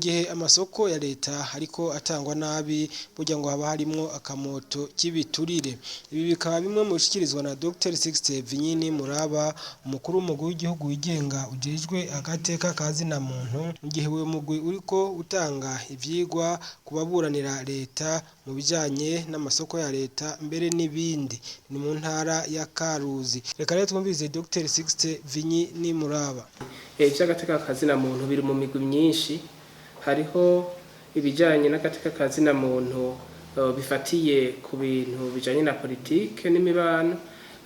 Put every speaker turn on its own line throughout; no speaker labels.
gihe amasoko ya leta ariko atangwa nabi burya ngo haba harimwo akamoto k'ibiturire. Ibi bikaba bimwe mu bishikirizwa na Dr. Sixte Vinyini Muraba, umukuru w'umugwi w'igihugu wigenga ujejwe agateka kazina muntu, mu gihe uwo mugwi uriko utanga ivyigwa kubaburanira leta mu bijanye n'amasoko ya leta mbere n'ibindi. Ni mu ntara ya Karuzi. Reka rero twumvise Dr. Sixte Vinyini Muraba.
Ivy'agateka kazina muntu biri mu migwi myinshi. Hariho ibijanye n'agateka kazina muntu bifatiye ku bintu bijanye na politike n'imibano,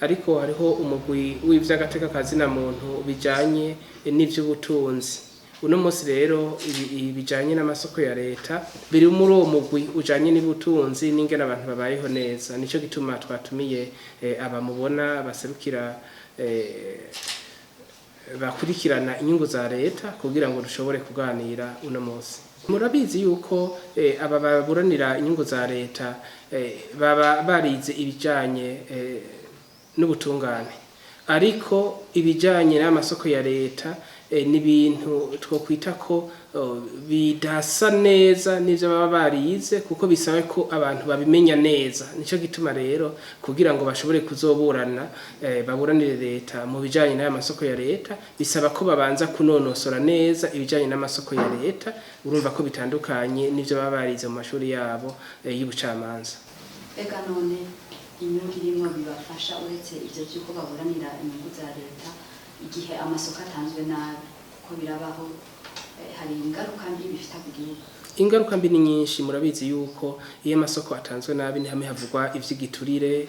ariko hariho umugwi w'ivy'agateka kazina muntu bijanye n'ivy'ubutunzi. Uno munsi rero ibijanye n'amasoko ya leta biri muri uwo mugwi ujanye n'ubutunzi n'ingene abantu babayeho neza. Nico gituma twatumiye abamubona baserukira bakurikirana inyungu za leta kugira ngo dushobore kuganira uno munsi. Murabizi yuko aba baburanira inyungu za leta baba barize ibijanye n'ubutungane, ariko ibijanye n'amasoko ya leta n'ibintu twokwita ko bidasa neza n'ivyo baba barize, kuko bisaba ko abantu babimenya neza. Nico gituma rero kugira ngo bashobore kuzoburana baburanire leta mu bijanye n'aya masoko ya leta, bisaba ko babanza kunonosora neza ibijanye n'amasoko ya leta. Urumva ko bitandukanye n'ivyo baba barize mu mashuri yabo y'ubucamanza.
Ega none inyungu irimwo bibafasha uretse ivyo vy'uko baburanira inyungu za leta igihe amasoko atanzwe nabi, ko birabaho hari ingaruka mbi bifita ku gihugu?
Ingaruka mbi ni nyinshi. Murabizi yuko iyo amasoko atanzwe nabi ni hamwe havugwa ivy'igiturire,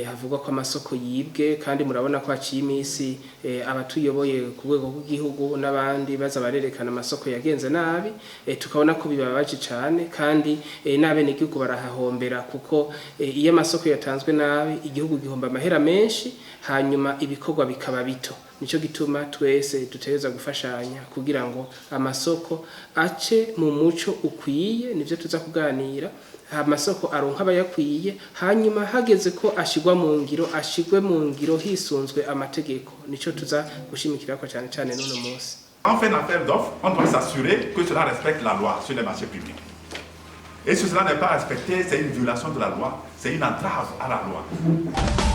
havugwa ko amasoko yibwe, kandi murabona ko haciye imisi abatuyoboye ku rwego rw'igihugu n'abandi baza barerekana amasoko yagenze nabi, tukabona ko bibabaje cyane, kandi n'abenegihugu barahahombera, kuko iyo amasoko yatanzwe nabi igihugu gihomba amahera menshi, hanyuma ibikorwa bikaba bito. Nico gituma twese dutegereza gufashanya kugira ngo amasoko ace mu muco ukwiye. Nivyo tuza kuganira, amasoko aronka abayakwiye, hanyuma hageze ko ashigwe mu ngiro hisunzwe amategeko. Nico tuza gushimikirako cyane cyane n'uno munsi.
En fait, en affaire d'offres, on doit s'assurer que cela respecte la loi sur les marchés publics. Et si cela n'est pas respecté, c'est une violation de la loi, c'est une entrave à la loi.